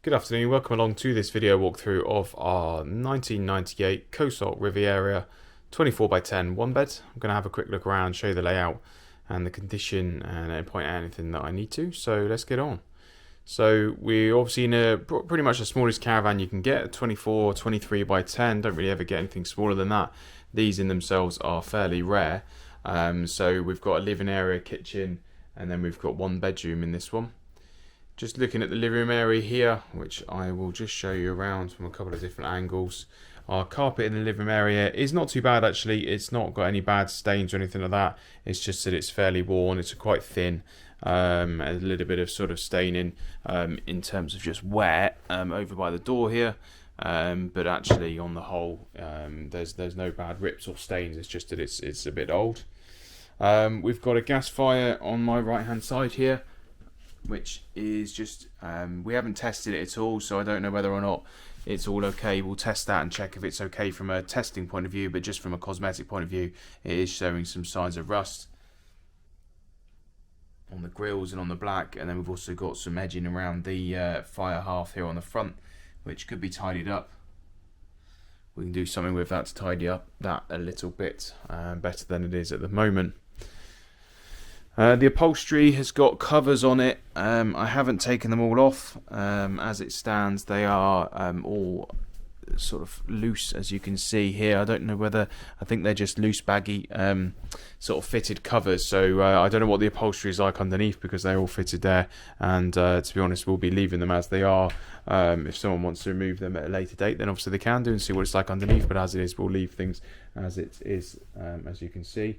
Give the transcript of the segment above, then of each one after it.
Good afternoon, welcome along to this video walkthrough of our 1998 Cosalt Riviera 24x10 one bed. I'm going to have a quick look around, show you the layout and the condition and point out anything that I need to, so let's get on. So we're obviously in pretty much the smallest caravan you can get, 24 23x10, don't really ever get anything smaller than that. These in themselves are fairly rare. So we've got a living area, kitchen, and then we've got one bedroom in this one. Just looking at the living room area here, which I will just show you around from a couple of different angles. Our carpet in the living room area is not too bad actually. It's not got any bad stains or anything like that. It's just that it's fairly worn. It's quite thin. A little bit of sort of staining in terms of just wear over by the door here. But actually on the whole, there's no bad rips or stains. It's just that it's a bit old. We've got a gas fire on my right hand side here, which is just we haven't tested it at all, so I don't know whether or not it's all okay. We'll test that and check if it's okay from a testing point of view, but just from a cosmetic point of view, it is showing some signs of rust on the grills and on the black. And then we've also got some edging around the fire hearth here on the front, which could be tidied up. We can do something with that to tidy up that a little bit better than it is at the moment. The upholstery has got covers on it. I haven't taken them all off. As it stands, they are all sort of loose, as you can see here. I don't know whether, I think they're just loose baggy sort of fitted covers. So I don't know what the upholstery is like underneath because they're all fitted there. And to be honest, we'll be leaving them as they are. If someone wants to remove them at a later date, then obviously they can do and see what it's like underneath. But as it is, we'll leave things as it is, as you can see.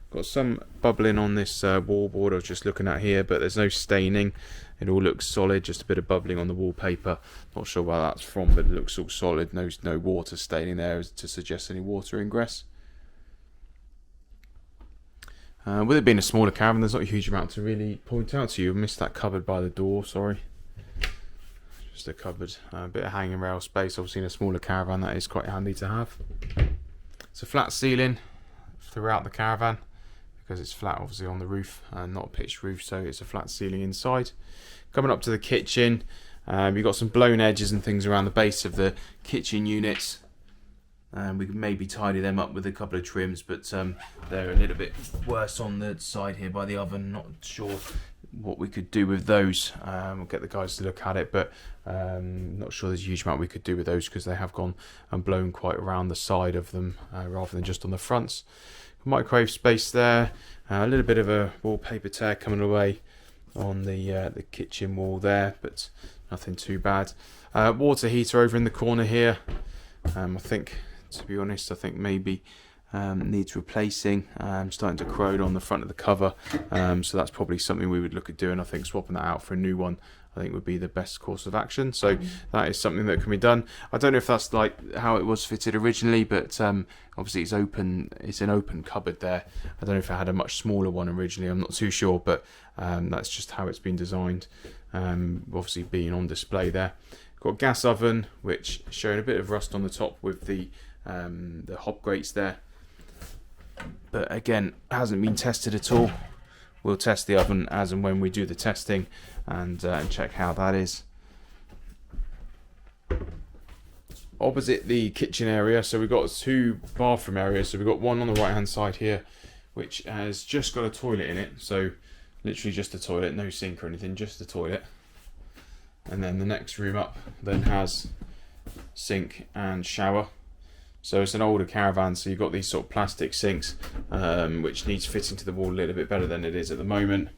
Got some bubbling on this wallboard I was just looking at here, but there's no staining. It all looks solid, just a bit of bubbling on the wallpaper. Not sure where that's from, but it looks all solid. No water staining there to suggest any water ingress. With it being a smaller caravan, there's not a huge amount to really point out to you. I missed that cupboard by the door, sorry. Just a cupboard, a bit of hanging rail space. Obviously in a smaller caravan that is quite handy to have. It's a flat ceiling throughout the caravan, because it's flat obviously on the roof and not a pitched roof, so it's a flat ceiling inside. Coming up to the kitchen, you've got some blown edges and things around the base of the kitchen units. We could maybe tidy them up with a couple of trims, but they're a little bit worse on the side here by the oven. Not sure what we could do with those. We'll get the guys to look at it, but not sure there's a huge amount we could do with those because they have gone and blown quite around the side of them rather than just on the fronts. Microwave space there, a little bit of a wallpaper tear coming away on the kitchen wall there, but nothing too bad. Water heater over in the corner here. I think, to be honest, I think maybe needs replacing. Starting to corrode on the front of the cover, so that's probably something we would look at doing. I think swapping that out for a new one, I think would be the best course of action. So that is something that can be done. I don't know if that's like how it was fitted originally, but obviously it's open. It's an open cupboard there. I don't know if it had a much smaller one originally. I'm not too sure, but that's just how it's been designed. Obviously being on display there. Got a gas oven, which is showing a bit of rust on the top with the hob grates there. But again, hasn't been tested at all. We'll test the oven as and when we do the testing and check how that is. Opposite the kitchen area, so we've got two bathroom areas. So we've got one on the right hand side here, which has just got a toilet in it. So literally just a toilet, no sink or anything, just a toilet. And then the next room up then has sink and shower. So it's an older caravan, so you've got these sort of plastic sinks, which needs fitting to the wall a little bit better than it is at the moment.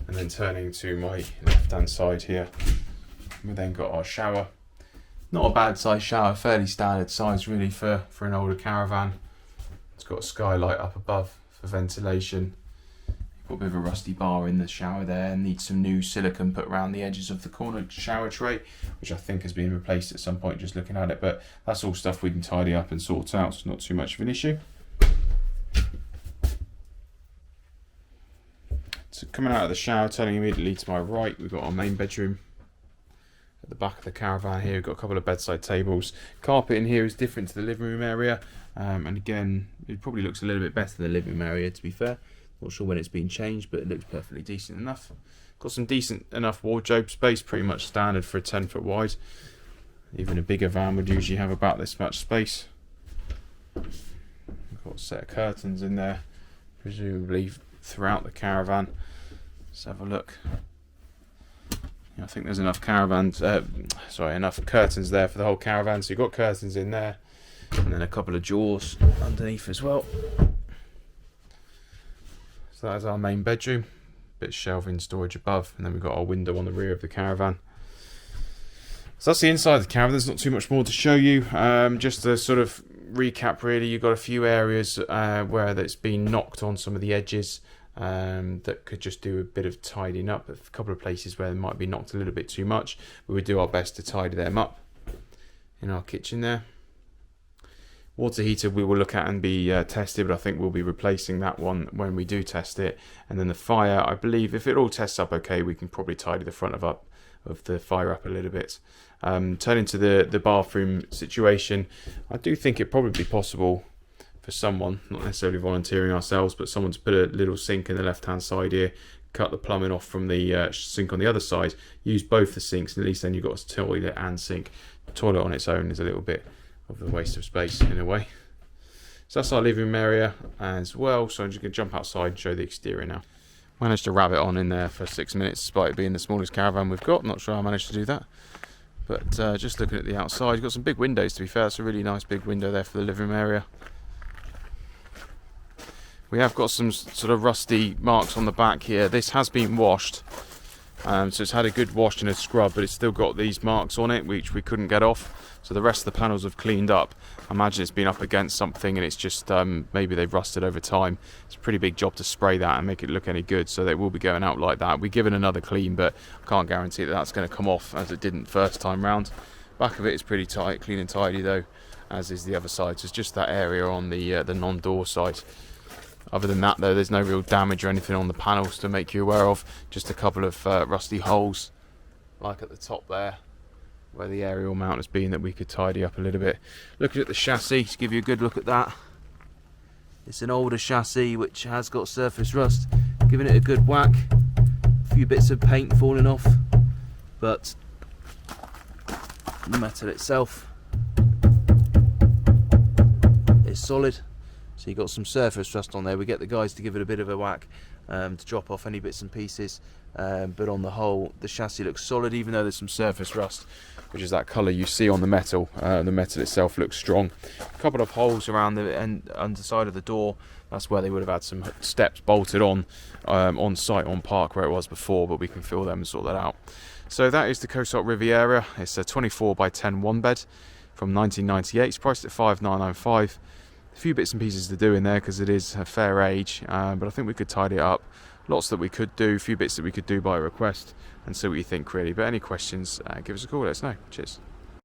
And then turning to my left-hand side here, we then got our shower. Not a bad size shower, fairly standard size really for an older caravan. It's got a skylight up above for ventilation. Got a bit of a rusty bar in the shower there, and needs some new silicone put around the edges of the corner shower tray, which I think has been replaced at some point just looking at it, but that's all stuff we can tidy up and sort out, so not too much of an issue. So coming out of the shower, turning immediately to my right, we've got our main bedroom. At the back of the caravan here, we've got a couple of bedside tables. Carpet in here is different to the living room area, and again, it probably looks a little bit better than the living room area, to be fair. Not sure when it's been changed, but it looks perfectly decent enough. Got some decent enough wardrobe space, pretty much standard for a 10-foot wide. Even a bigger van would usually have about this much space. We've got a set of curtains in there, presumably throughout the caravan. Let's have a look. Yeah, I think there's enough enough curtains there for the whole caravan. So you've got curtains in there, and then a couple of drawers underneath as well. So that is our main bedroom. Bit of shelving storage above, and then we've got our window on the rear of the caravan. So that's the inside of the caravan. There's not too much more to show you. Just to sort of recap, really, you've got a few areas where that's been knocked on some of the edges that could just do a bit of tidying up. A couple of places where they might be knocked a little bit too much, but we do our best to tidy them up. In our kitchen there. Water heater we will look at and be tested, but I think we'll be replacing that one when we do test it. And then the fire, I believe if it all tests up okay, we can probably tidy the front of the fire up a little bit. Turning to the bathroom situation, I do think it probably be possible for someone, not necessarily volunteering ourselves, but someone to put a little sink in the left hand side here, cut the plumbing off from the sink on the other side, use both the sinks, and at least then you've got a toilet and sink. The toilet on its own is a little bit of the waste of space in a way. So that's our living room area as well. So I'm just going to jump outside and show the exterior now. Managed to rabbit on in there for 6 minutes despite it being the smallest caravan we've got. Not sure how I managed to do that. But just looking at the outside, you've got some big windows to be fair. It's a really nice big window there for the living room area. We have got some sort of rusty marks on the back here. This has been washed. So it's had a good wash and a scrub, but it's still got these marks on it which we couldn't get off. So the rest of the panels have cleaned up. I imagine it's been up against something and it's just maybe they've rusted over time. It's a pretty big job to spray that and make it look any good, so they will be going out like that. We've given another clean, but I can't guarantee that that's going to come off as it didn't first time round. Back of it is pretty tight, clean and tidy though, as is the other side. So it's just that area on the non-door side. Other than that though, there's no real damage or anything on the panels to make you aware of. Just a couple of rusty holes, like at the top there, where the aerial mount has been, that we could tidy up a little bit. Looking at the chassis, to give you a good look at that. It's an older chassis which has got surface rust. Giving it a good whack. A few bits of paint falling off, but the metal itself is solid. So you've got some surface rust on there. We get the guys to give it a bit of a whack to drop off any bits and pieces, but on the whole the chassis looks solid, even though there's some surface rust, which is that colour you see on the metal. The metal itself looks strong. A couple of holes around the underside of the door. That's where they would have had some steps bolted on site on park where it was before, but we can fill them and sort that out. So that is the Cosalt Riviera. It's a 24 by 10 one bed from 1998. It's priced at $5,995. A few bits and pieces to do in there because it is a fair age, but I think we could tidy it up. Lots that we could do, a few bits that we could do by request, and see what you think really. But any questions, give us a call, let us know. Cheers.